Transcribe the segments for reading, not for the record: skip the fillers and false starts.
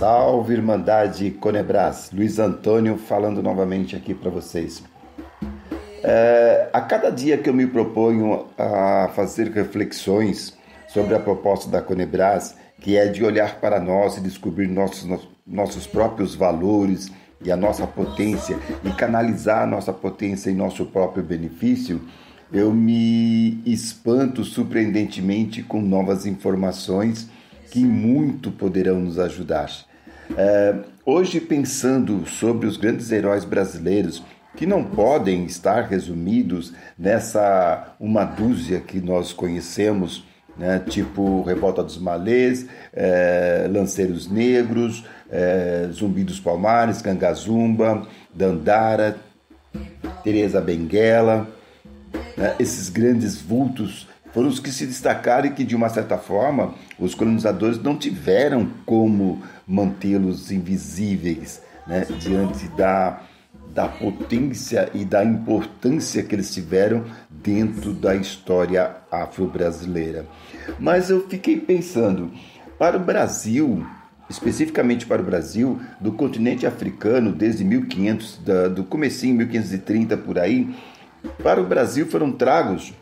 Salve, Irmandade Conebras, Luiz Antônio falando novamente aqui para vocês. A cada dia que eu me proponho a fazer reflexões sobre a proposta da Conebras, que é de olhar para nós e descobrir nossos próprios valores e a nossa potência e canalizar a nossa potência em nosso próprio benefício, eu me espanto surpreendentemente com novas informações que muito poderão nos ajudar. Hoje, pensando sobre os grandes heróis brasileiros, que não podem estar resumidos nessa uma dúzia que nós conhecemos, né? Tipo Revolta dos Malês, Lanceiros Negros, Zumbi dos Palmares, Cangazumba, Dandara, Teresa Benguela, né? Esses grandes vultos foram os que se destacaram e que, de uma certa forma, os colonizadores não tiveram como mantê-los invisíveis, né? Diante da potência e da importância que eles tiveram dentro da história afro-brasileira. Mas eu fiquei pensando, para o Brasil, especificamente para o Brasil, do continente africano, desde 1500, do comecinho, 1530 por aí, para o Brasil foram tragos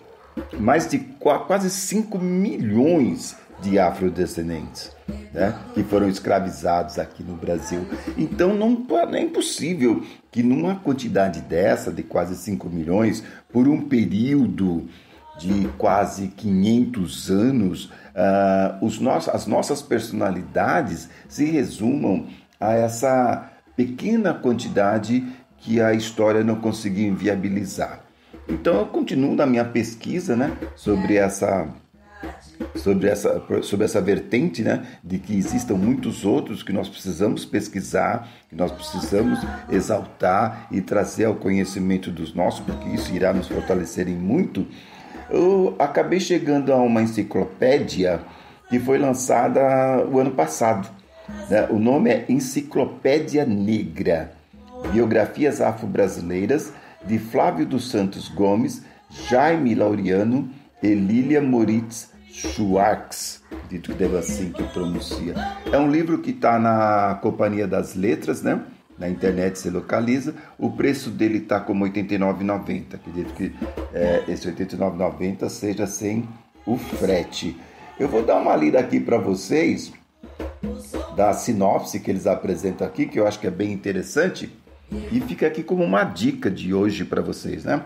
mais de quase 5 milhões de afrodescendentes, né, que foram escravizados aqui no Brasil. Então não é impossível que numa quantidade dessa, de quase 5 milhões, por um período de quase 500 anos, as nossas personalidades se resumam a essa pequena quantidade que a história não conseguiu inviabilizar. Então eu continuo na minha pesquisa, né, sobre essa vertente, né, de que existam muitos outros que nós precisamos pesquisar, que nós precisamos exaltar e trazer ao conhecimento dos nossos, porque isso irá nos fortalecer em muito. Eu acabei chegando a uma enciclopédia que foi lançada o ano passado, né? O nome é Enciclopédia Negra, Biografias Afro-Brasileiras, de Flávio dos Santos Gomes, Jaime Laureano e Lília Moritz Schwartz, dito que deve assim que pronuncia. É um livro que está na Companhia das Letras, né? Na internet se localiza. O preço dele está como R$ 89,90. Acredito que esse R$ 89,90 seja sem o frete. Eu vou dar uma lida aqui para vocês da sinopse que eles apresentam aqui, que eu acho que é bem interessante. E fica aqui como uma dica de hoje para vocês, né?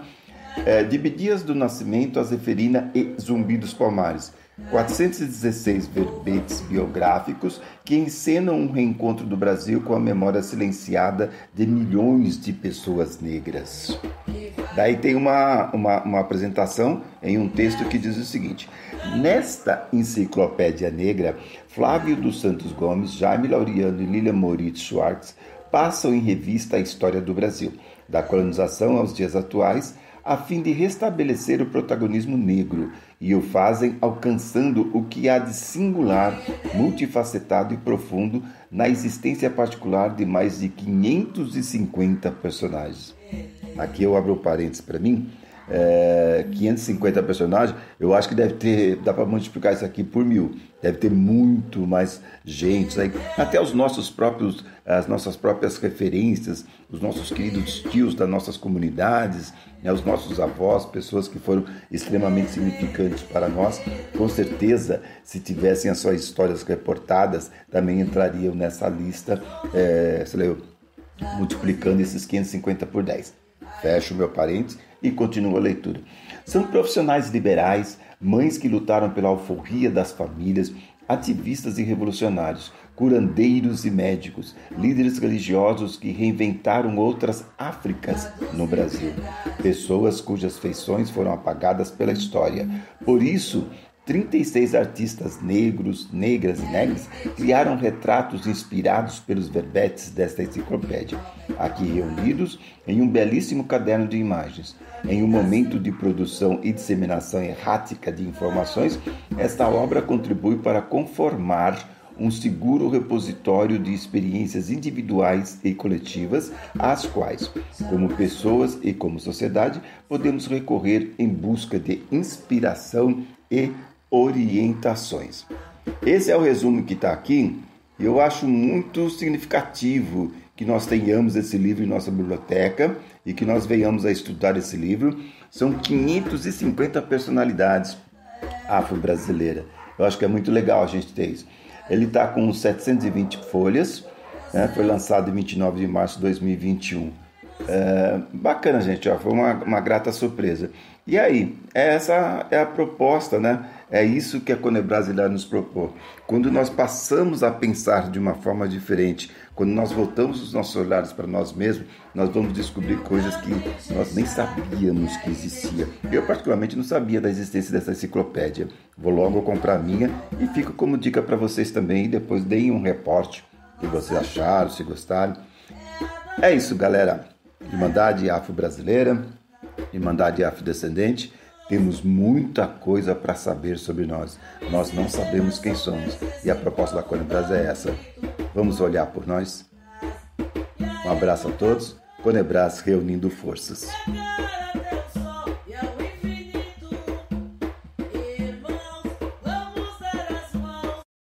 De Abdias do Nascimento a Zeferina e Zumbi dos Palmares. 416 verbetes biográficos que encenam um reencontro do Brasil com a memória silenciada de milhões de pessoas negras. Daí tem uma apresentação em um texto que diz o seguinte: nesta enciclopédia negra, Flávio dos Santos Gomes, Jaime Laureano e Lília Moritz Schwartz passam em revista a história do Brasil, da colonização aos dias atuais, a fim de restabelecer o protagonismo negro, e o fazem alcançando o que há de singular, multifacetado e profundo na existência particular de mais de 550 personagens. Aqui eu abro parênteses para mim. 550 personagens, eu acho que dá para multiplicar isso aqui por 1000. Deve ter muito mais gente, né? Até as nossas próprias referências, os nossos queridos tios das nossas comunidades, né? Os nossos avós, pessoas que foram extremamente significantes para nós, com certeza, se tivessem as suas histórias reportadas, também entrariam nessa lista, multiplicando esses 550 por 10. Fecho meu parênteses e continuo a leitura. São profissionais liberais, mães que lutaram pela alforria das famílias, ativistas e revolucionários, curandeiros e médicos, líderes religiosos que reinventaram outras Áfricas no Brasil, pessoas cujas feições foram apagadas pela história. Por isso, 36 artistas negros, negras e negras criaram retratos inspirados pelos verbetes desta enciclopédia, aqui reunidos em um belíssimo caderno de imagens. Em um momento de produção e disseminação errática de informações, esta obra contribui para conformar um seguro repositório de experiências individuais e coletivas, às quais, como pessoas e como sociedade, podemos recorrer em busca de inspiração e orientações. Esse é o resumo que está aqui Eu acho muito significativo que nós tenhamos esse livro em nossa biblioteca e que nós venhamos a estudar esse livro. São 550 personalidades afro-brasileiras. Eu acho que é muito legal a gente ter isso. Ele está com 720 folhas, né? Foi lançado em 29 de março de 2021. Bacana, gente, ó, foi uma grata surpresa. E aí, essa é a proposta, né? É isso que a Conebras irá nos propor. Quando nós passamos a pensar de uma forma diferente, quando nós voltamos os nossos olhares para nós mesmos, nós vamos descobrir coisas que nós nem sabíamos que existia. Eu, particularmente, não sabia da existência dessa enciclopédia. Vou logo comprar a minha e fico como dica para vocês também. E depois deem um reporte que vocês acharam, se gostaram. É isso, galera. Irmandade Afro-Brasileira, Irmandade Afrodescendente, temos muita coisa para saber sobre nós. Nós não sabemos quem somos e a proposta da Conebras é essa. Vamos olhar por nós? Um abraço a todos. Conebras reunindo forças.